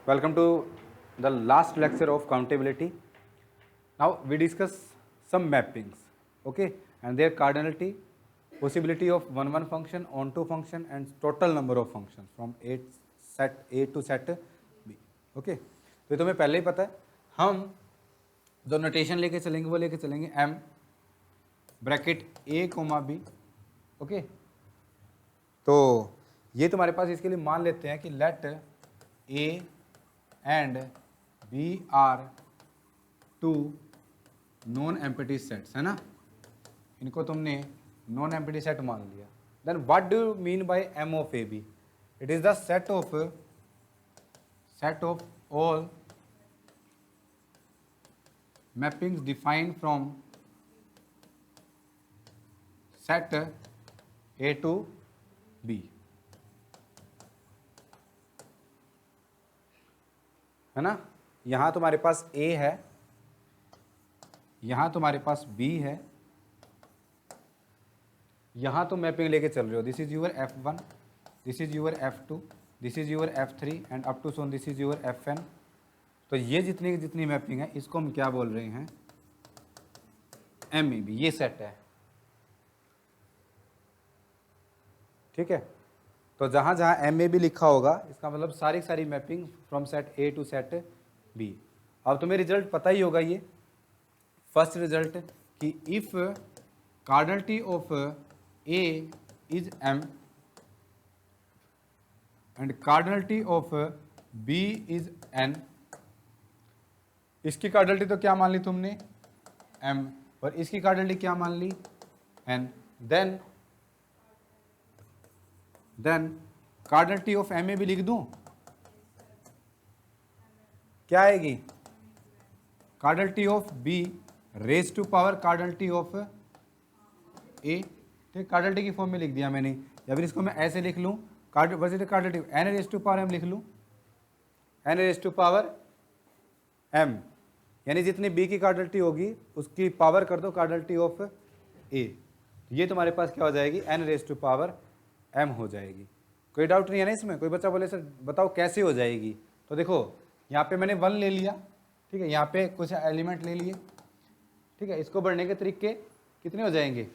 Welcome to the last lecture of countability. Now we discuss some mappings, okay, and their cardinality, possibility of one function, onto function, and total number of functions from set A to set B. Okay, तो ये तुम्हें पहले ही पता है. हम जो notation लेके चलेंगे वो लेके चलेंगे m bracket a comma b. Okay, तो ये तुम्हारे पास इसके लिए मान लेते हैं कि let a and b are two non empty sets, है ना. इनको तुमने नॉन एम्प्टी सेट मान लिया. Then what do you mean by m of A B? It is the set of all mappings defined from set A to B, है ना. यहाँ तुम्हारे पास A है, यहाँ तुम्हारे पास B है, यहाँ तुम मैपिंग लेके चल रहे हो. This is your F1, this is your F2, this is your F3 and up to so on this is your Fn. तो ये जितनी मैपिंग है इसको हम क्या बोल रहे हैं? MAB. ये सेट है, ठीक है. तो जहां जहां MAB लिखा होगा इसका मतलब सारी mapping from set A to set B. अब तुम्हें रिजल्ट पता ही होगा. ये फर्स्ट रिजल्ट कि if cardinality of A is M and cardinality of B is N. इसकी कार्डिनलिटी तो क्या मान ली तुमने? M. और इसकी कार्डिनलिटी क्या मान ली? N. Then cardinality of MAB लिख दूं? क्या आएगी? Cardinality of B raise to power cardinality of A. ठीक, कार्डिनलिटी की फॉर्म में लिख दिया मैंने. या फिर इसको मैं ऐसे लिख लूं, cardinality N raise to power M लिख लूं. N raise to power M, यानी जितनी B की कार्डिनलिटी होगी उसकी पावर कर दो कार्डिनलिटी ऑफ A. ये तुम्हारे पास क्या हो जाएगी? N raise to power M हो जाएगी. कोई डाउट नहीं है ना इसमें? कोई बच्चा बोले सर बताओ कैसे हो जाएगी? तो देखो यहाँ पे मैंने 1 ले लिया, ठीक है, यहाँ पे कुछ एलिमेंट ले लिए, ठीक है. इसको बढ़ने के तरीके कितने हो जाएंगे?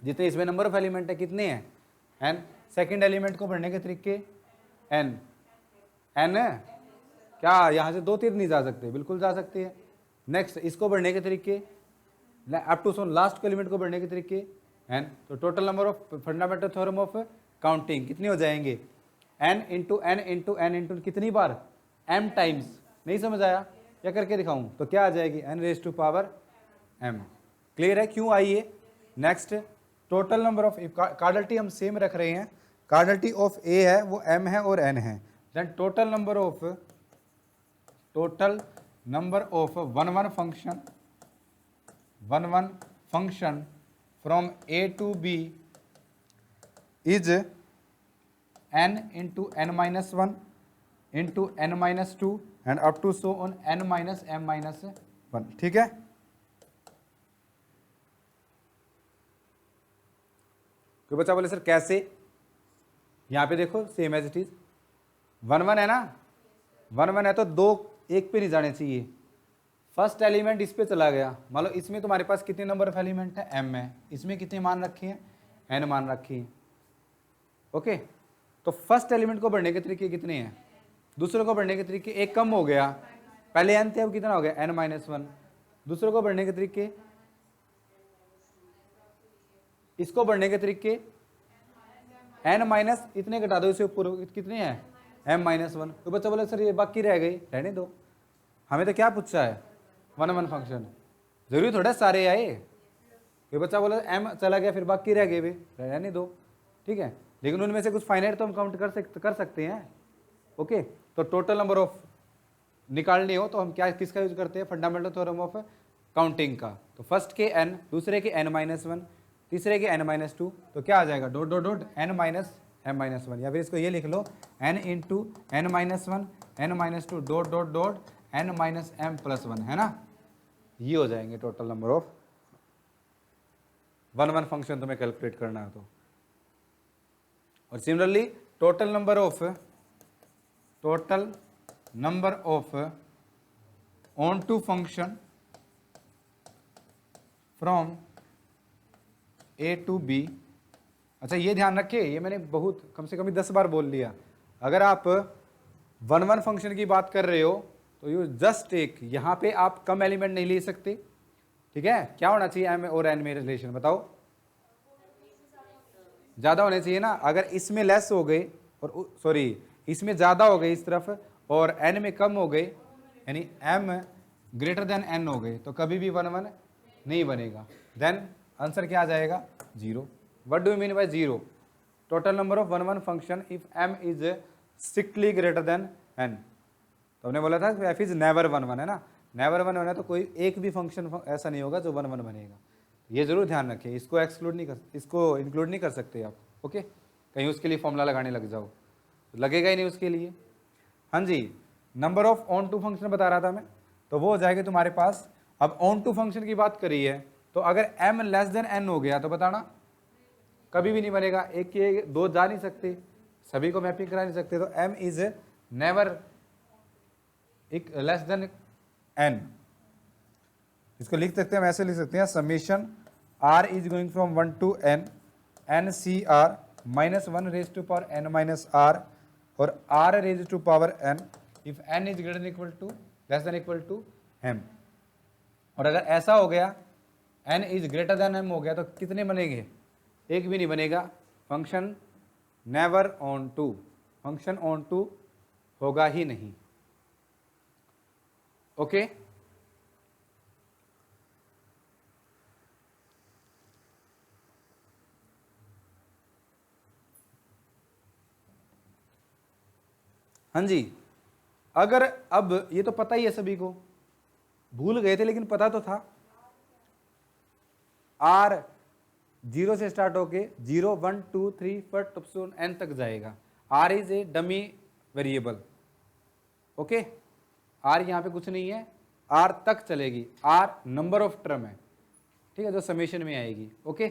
जितने इसमें नंबर ऑफ एलिमेंट है कितने हैं? N. सेकेंड एलिमेंट को बढ़ने के तरीके N क्या यहाँ से 2 तीर नहीं जा सकते? बिल्कुल जा सकते हैं. नेक्स्ट इसको बढ़ने के तरीके अप टू सोन लास्ट के एलिमेंट को बढ़ने के तरीके N. तो total number of fundamental theorem of counting कितने हो जाएंगे? N into N into N into कितनी बार? M times. नहीं समझ आया? या करके दिखाऊं? तो क्या आ जाएगी? N raise to power M. Clear है क्यों आई ये? Next total number of, cardinality हम सेम रख रहे हैं. कार्डिनलिटी ऑफ A है वो M है और N है. Then total number of one function from A to B is N into N minus 1 into N minus 2 and up to so on N minus M minus 1. ठीक है. कोई बच्चा बोले सर कैसे? यहाँ पे देखो सेम एज इट इज 1 है ना. 1 है तो 2 एक पे नहीं जाने चाहिए. फर्स्ट एलिमेंट इस पे चला गया. मान लो इसमें तुम्हारे पास कितने नंबर ऑफ एलिमेंट है? M है. इसमें कितने मान रखे हैं? N मान रखी है. ओके, तो फर्स्ट एलिमेंट को बढ़ने के तरीके कितने हैं? दूसरे को बढ़ने के तरीके एक कम हो गया. पहले N थे, अब कितना हो गया? N minus 1. दूसरे को बढ़ने के तरीके, इसको बढ़ने के तरीके N माइनस इतने घटा दो इसे ऊपर, कितने हैं? M minus 1. तो बच्चा बोले सर ये बाकी रह गई. रहने दो, हमें तो क्या पूछा है? 1 फंक्शन. जरूरी थोड़ा सारे आए. ये बच्चा बोला M चला गया फिर बाकी रह गए वे, रहने दो, ठीक है. लेकिन उनमें से कुछ फाइनाइट तो हम काउंट कर सकते हैं. ओके, तो टोटल नंबर ऑफ निकालनी हो तो हम क्या किसका यूज करते हैं? फंडामेंटल थ्योरम ऑफ काउंटिंग का. तो फर्स्ट के N, दूसरे के N माइनस 1, तीसरे के N माइनस 2. तो क्या आ जाएगा? Dot dot dot N minus M minus 1. या फिर इसको ये लिख लो N into N minus 1 N minus 2 dot dot dot N minus M plus 1, है ना. ये हो जाएंगे टोटल नंबर ऑफ 1 फंक्शन तुम्हें कैलकुलेट करना है तो. और similarly total number of onto function from A to B. अच्छा ये ध्यान रखिए, ये मैंने बहुत कम से कम 10 बार बोल लिया। अगर आप वन वन फंक्शन की बात कर रहे हो तो यू जस्ट एक यहाँ पे आप कम एलिमेंट नहीं ले सकते, ठीक है। क्या होना चाहिए एम और एन में रिलेशन, बताओ? ज्यादा होने चाहिए ना। अगर इसमें लेस हो गए और सॉरी इसमें ज्यादा हो गए इस तरफ और एन में कम हो गए, यानी एम ग्रेटर देन एन हो गए, तो कभी भी वन वन नहीं बनेगा। देन आंसर क्या आ जाएगा? Zero. What do you mean by zero? Total number of one one function if M is strictly greater than N. तो हमने बोला था F is never one one, है ना। नेवर वन होना तो कोई एक भी फंक्शन ऐसा नहीं होगा जो वन वन बनेगा। ये जरूर ध्यान रखिए, इसको एक्सक्लूड नहीं कर, इसको इंक्लूड नहीं कर सकते आप, ओके। कहीं उसके लिए फॉर्मूला लगाने लग जाओ, लगेगा ही नहीं उसके लिए। हाँ जी, number of onto function बता रहा था मैं, तो वो हो जाएगा तुम्हारे पास। अब ऑन टू फंक्शन की बात करी है तो अगर m लेस देन n हो गया तो बताना कभी भी नहीं बनेगा। एक के दो जा नहीं सकते, सभी को मैपिंग करा नहीं सकते, तो m इज नेवर एक लेस देन n। इसको लिख सकते हैं, हम ऐसे लिख सकते हैं, summation r is going from 1 to n n c r minus 1 raise to power n minus r और r raise to power n if n is greater than equal to less than equal to m। और अगर ऐसा हो गया n is greater than m हो गया तो कितने बनेंगे? एक भी नहीं बनेगा। Function never onto, function onto होगा ही नहीं, ओके। हाँ जी, अगर अब ये तो पता ही है सभी को, भूल गए थे लेकिन पता तो था। आर जीरो से स्टार्ट होके 0 1 2 3 4 टू n तक जाएगा। R is a dummy variable, okay. R यहाँ पे कुछ नहीं है, आर तक चलेगी। आर नंबर ऑफ टर्म है, ठीक है, जो समेशन में आएगी, ओके।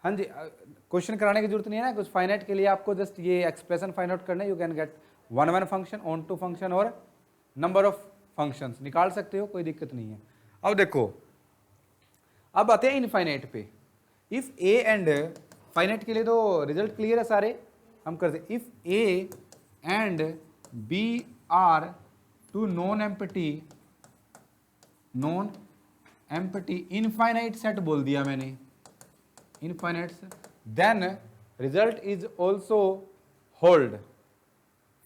हाँ जी, क्वेश्चन कराने की जरूरत नहीं है ना कुछ। फाइनाइट के लिए आपको जस्ट ये एक्सप्रेशन फाइंड आउट करना है। You can get one one function, onto function और नंबर ऑफ फंक्शंस निकाल सकते हो, कोई दिक्कत नहीं है। अब देखो, अब आते हैं इनफाइनाइट पे। इफ ए एंड फाइनाइट के लिए तो रिजल्ट क्लियर है सारे, हम करते। If A and B are two non empty infinite set बोल दिया मैंने, infinite set, then result is also hold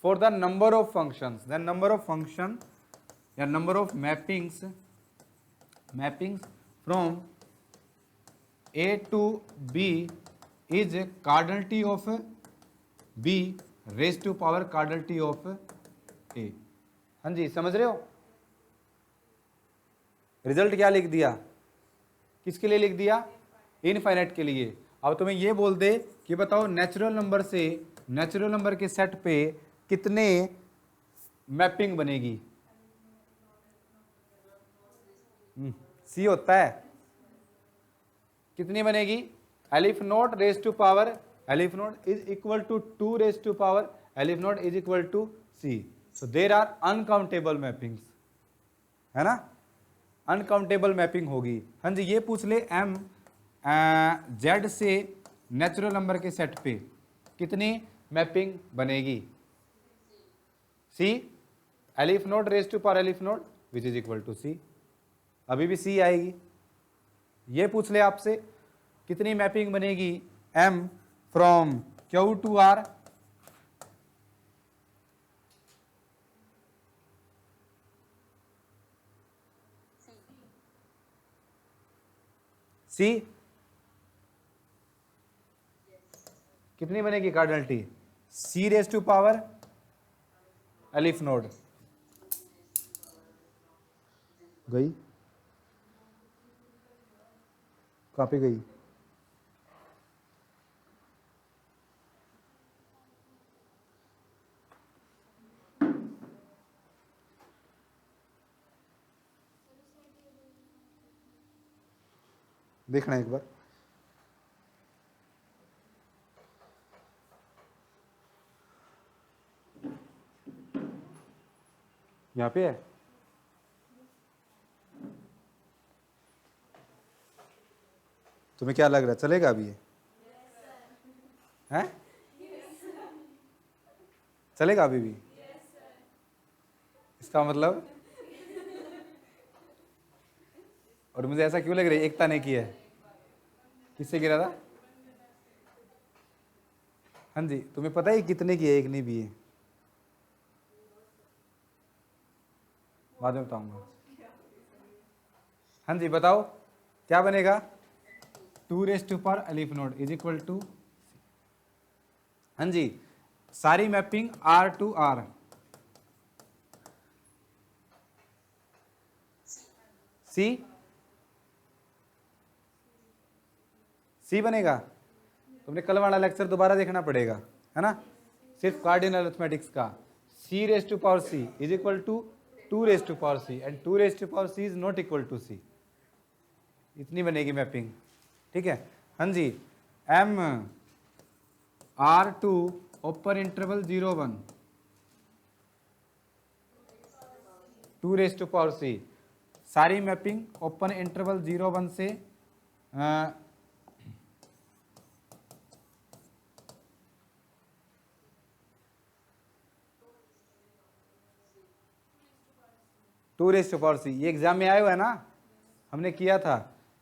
for the number of functions. Then number of function या number of mappings from A to B is cardinality of B raised to power cardinality of A। हाँ जी, समझ रहे हो? Result क्या लिख दिया, किसके लिए लिख दिया? इनफाइनाइट के लिए। अब तुम्हें ये बोल दे कि बताओ नेचुरल नंबर से नेचुरल नंबर के सेट पे कितने मैपिंग बनेगी? सी होता है, कितनी बनेगी? Aleph naught raise to power aleph naught is equal to 2 raise to power aleph naught is equal to C. So there are uncountable mappings, है ना, अनकाउंटेबल मैपिंग होगी। हाँ जी, ये पूछ ले एम जेड से नेचुरल नंबर के सेट पे कितनी मैपिंग बनेगी? C aleph naught raise to power aleph naught which is equal to C, अभी भी सी आएगी। ये पूछ ले आपसे कितनी मैपिंग बनेगी m from Q to R? C कितनी बनेगी cardinality? C raise to power aleph naught गई, कहाँ पे गई? देखना एक बार। यहाँ पे है, तुम्हें क्या लग रहा है चलेगा अभी ये? हैं? चलेगा अभी भी? इसका मतलब, और मुझे ऐसा क्यों लग रहा है एकता ने किया है? किससे गिरा था? हाँ जी, तुम्हें पता है कितने की है, एक ने भी है? बाद में बताऊंगा। हाँ जी बताओ क्या बनेगा? 2 aleph naught is equal to, हाँ जी, सारी mapping R to R, C बनेगा। तुमने कल वाला लेक्चर दोबारा देखना पड़ेगा, है ना, सिर्फ कार्डिनल अरिथमेटिक्स का। C raise to power C is equal to 2 raise to power C and 2 raise to power C is not equal to C। इतनी बनेगी मैपिंग, ठीक है। हाँ जी, M R2 open interval 0 1 2 raise to power C, सारी mapping open interval 0 1 से 2 raise to power C। ये exam में आया हुआ है ना, हमने किया था,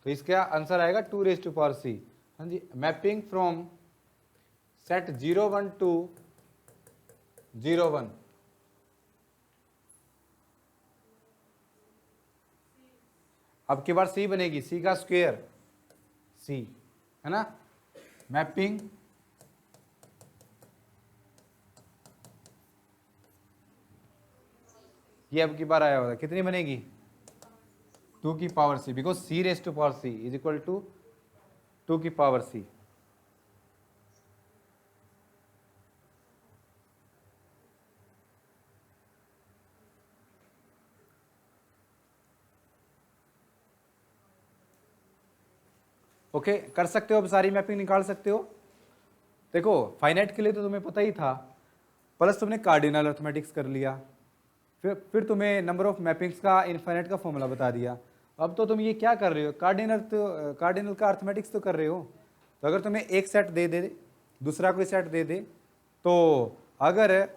तो इसका आंसर आएगा 2 रेज टू पावर C। हाँ जी, मैपिंग फ्रॉम सेट 0 1 टू 0 1, अब की बार C बनेगी, C का स्क्वायर C, है ना। मैपिंग ये अब की बार आया होगा, कितनी बनेगी? 2 की power C, because C raise to power C is equal to 2 की पावर C। ओके कर सकते हो, अब सारी मैपिंग निकाल सकते हो। देखो फाइनाइट के लिए तो तुम्हें पता ही था, प्लस तुमने कार्डिनल अरिथमेटिक्स कर लिया, फिर तुम्हें नंबर ऑफ मैपिंग्स का इनफाइनाइट का फॉर्मूला बता दिया। अब तो तुम ये क्या कर रहे हो, कार्डिनल का अरिथमेटिक्स तो कर रहे हो। तो अगर तुम्हें एक सेट दे दे, दूसरा कोई सेट दे दे, तो अगर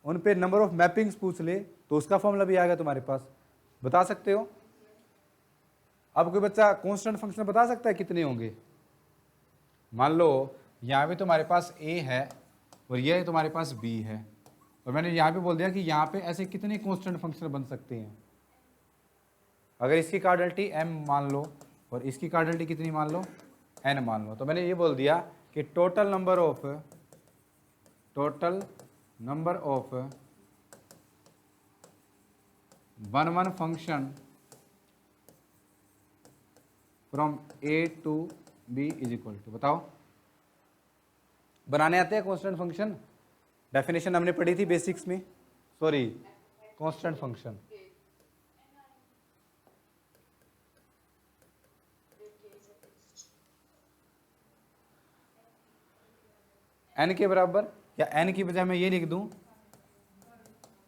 उन पे नंबर ऑफ मैपिंग्स पूछ ले तो उसका फॉर्मूला भी आएगा तुम्हारे पास, बता सकते हो। अब कोई बच्चा कांस्टेंट फंक्शन बता सकता है कितने होंगे? मान लो यहाँ पे तुम्हारे पास a है और ये तुम्हारे पास b है, और मैंने यहाँ पे बोल दिया कि यहाँ पे ऐसे कितने कांस्टेंट फंक्शन बन सकते हैं। अगर इसकी कार्डिनलिटी m मान लो और इसकी कार्डिनलिटी कितनी मान लो, n मान लो, तो मैंने ये बोल दिया कि total number of 1 1 function from A to B is equal to, बताओ बनाने आते हैं कांस्टेंट फंक्शन? डेफिनेशन हमने पढ़ी थी बेसिक्स में, सॉरी कांस्टेंट फंक्शन। n के बराबर, या n की बजाय मैं ये लिख दूं,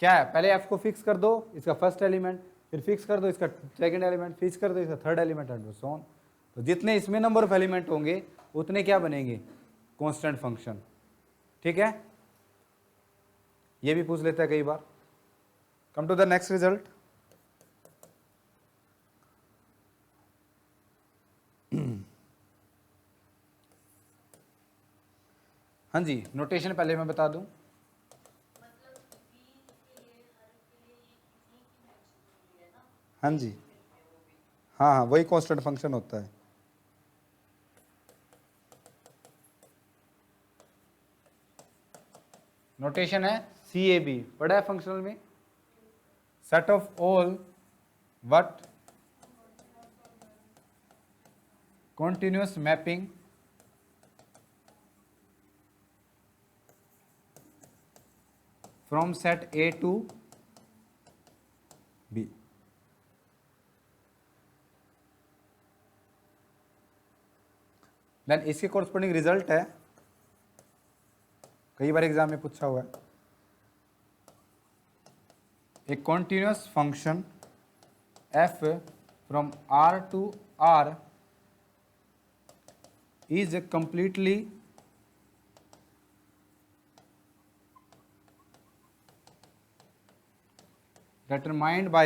क्या है, पहले f को फिक्स कर दो, इसका फर्स्ट एलिमेंट, फिर फिक्स कर दो इसका सेकंड एलिमेंट, फिक्स कर दो इसका third element and so on. तो जितने इसमें नंबर ऑफ एलिमेंट होंगे उतने क्या बनेंगे, कांस्टेंट फंक्शन, ठीक है। ये भी पूछ लेता है कई बार। Come to the next result. हाँ जी, नोटेशन पहले मैं बता दूं, हाँ जी, हाँ हाँ वही कांस्टेंट फंक्शन होता है। नोटेशन है CAB, पढ़ा है फंक्शनल में, set of all what continuous mapping from set A to B। Then इसके कोरस्पोंडिंग रिजल्ट है, कई बार एग्जाम में पूछा हुआ है, a continuous function f from R to R is completely determined by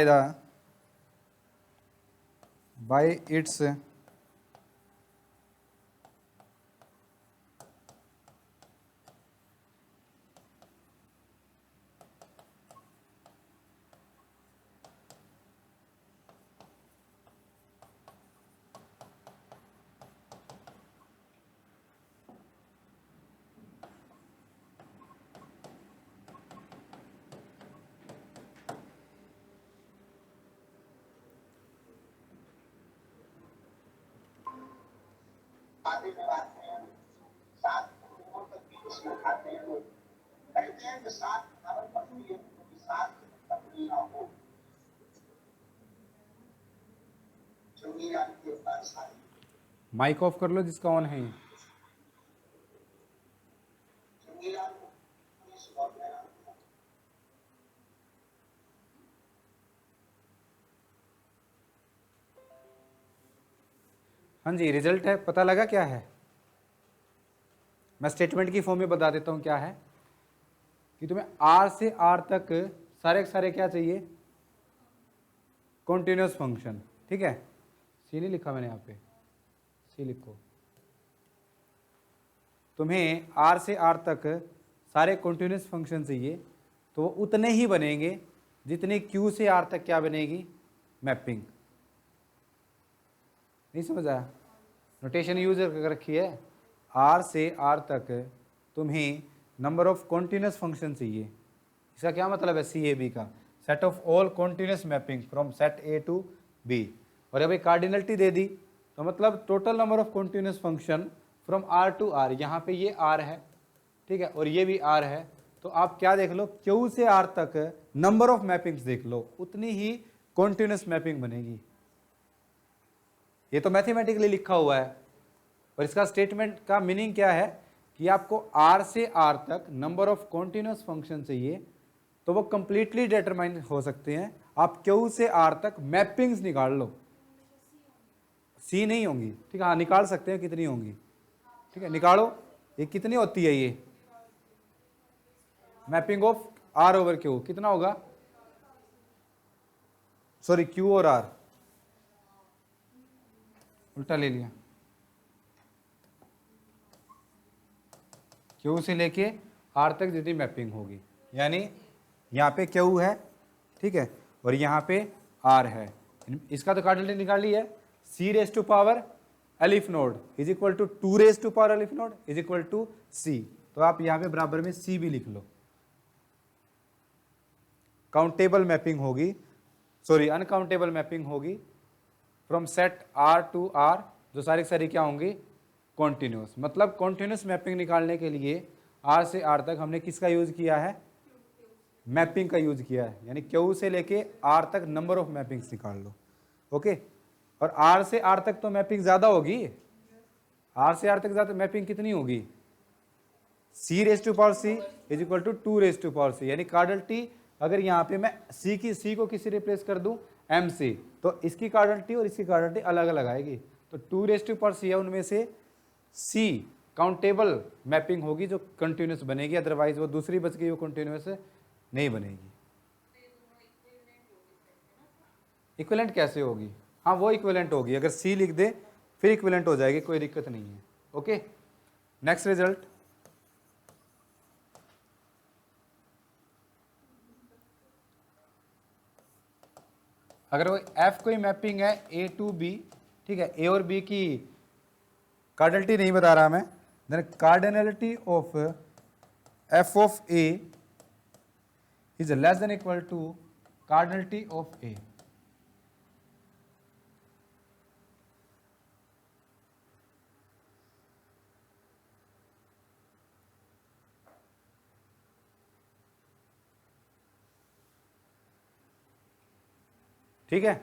its mic off कर लो जिसका ऑन है। हाँ जी, रिजल्ट है, पता लगा क्या है? मैं स्टेटमेंट की फॉर्म में बता देता हूँ क्या है कि तुम्हें R से R तक सारे के सारे क्या चाहिए? कॉन्टिन्यूस फंक्शन, ठीक है। सी नहीं लिखा मैंने यहाँ पे, सी लिखो। तुम्हें R से R तक सारे कॉन्टिन्यूस फंक्शन चाहिए, तो वो उतने ही बनेंगे जितने Q से R तक क्या बनेगी? मैपिंग। नहीं समझ आया? नोटेशन यूज कर रखी है। R से R तक तुम्हें नंबर ऑफ कॉन्टिन्यूस फंक्शन चाहिए। इसका क्या मतलब है? CAB का set of all continuous mapping from set A to B। और अभी कार्डिनलिटी दे दी तो मतलब total number of continuous function from R to R। यहाँ पे ये R है, ठीक है, और ये भी R है। तो आप क्या देख लो, Q से R तक नंबर ऑफ मैपिंग्स देख लो, उतनी ही कॉन्टिन्यूस मैपिंग बनेगी। ये तो मैथमेटिकली लिखा हुआ है, और इसका स्टेटमेंट का मीनिंग क्या है कि आपको R से R तक नंबर ऑफ कॉन्टिन्यूस फंक्शन चाहिए, तो वो कंप्लीटली डिटरमाइन हो सकते हैं। आप Q से R तक मैपिंग्स निकाल लो, C नहीं होंगी, ठीक है। हाँ, निकाल सकते हैं, कितनी होंगी, ठीक है, निकालो। ये कितनी होती है? ये mapping of R over Q कितना होगा? सॉरी, Q और R उल्टा ले लिया। Q से लेके R तक जितनी मैपिंग होगी, यानी यहाँ पे Q है, ठीक है, और यहाँ पे R है। इसका तो कार्डिनलिटी निकाल ली है। C raise to power aleph naught is equal to 2 raise to power aleph naught is equal to C। तो आप यहाँ पे बराबर में C भी लिख लो। काउंटेबल मैपिंग होगी, सॉरी अनकाउंटेबल मैपिंग होगी from set R to R, जो सारी सारी क्या होंगी? कॉन्टिन्यूस। मतलब कॉन्टिन्यूस मैपिंग निकालने के लिए R से R तक हमने किसका यूज किया है? मैपिंग का यूज किया है। यानी Q से लेके R तक नंबर ऑफ मैपिंग्स निकाल लो, ओके। और R से R तक तो मैपिंग ज्यादा होगी। R से R तक ज्यादा मैपिंग कितनी होगी? C raise to power C is equal to 2 raise to power C। यानी कार्डिनलिटी अगर यहाँ पे मैं C को किसी रिप्लेस कर दूं M से, तो इसकी कार्डिनलिटी और इसकी कार्डिनलिटी अलग अलग आएगी। तो 2 रेज टू पावर C है, उनमें से C काउंटेबल मैपिंग होगी जो कंटिन्यूस बनेगी, अदरवाइज वो दूसरी बच गई, वो कंटिन्यूस नहीं बनेगी। इक्विवेलेंट कैसे होगी? हाँ, वो इक्विवेलेंट होगी, अगर C लिख दे फिर इक्विवेलेंट हो जाएगी, कोई दिक्कत नहीं है, ओके। नेक्स्ट रिजल्ट, अगर वो F कोई मैपिंग है A टू B, ठीक है, A और B की कार्डिनलिटी नहीं बता रहा मैं, then cardinality of F of A is less than equal to cardinality of A। ठीक है,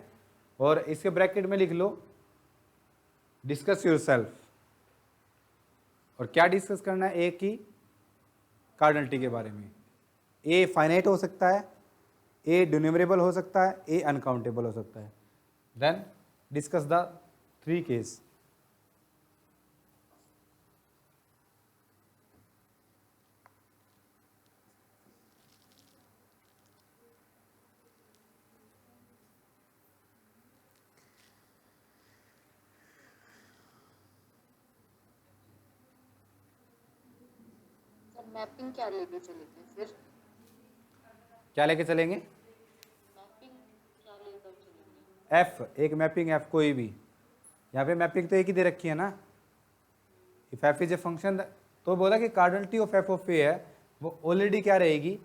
और इसके ब्रैकेट में लिख लो डिस्कस योरसेल्फ। और क्या डिस्कस करना है? A की कार्डिनलिटी के बारे में। A फाइनाइट हो सकता है, ए न्यूमरेबल हो सकता है, ए अनकाउंटेबल हो सकता है। Then discuss the 3 case. Mapping क्या लेके चलेंगे फिर? क्या लेके चलेंगे? मैपिंग क्या लेकर चलेंगे? एफ, एक मैपिंग एफ कोई भी, यहाँ पे मैपिंग तो एक ही दे रखी है ना, if F is a function, तो बोला कि cardinality of F of A है, वो ऑलरेडी क्या रहेगी,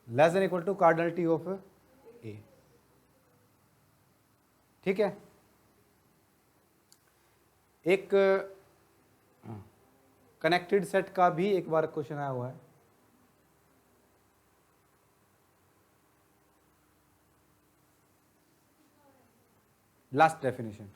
less than equal to cardinality of A. ठीक है। एक कनेक्टेड सेट का भी एक बार क्वेश्चन आया हुआ है। Last definition,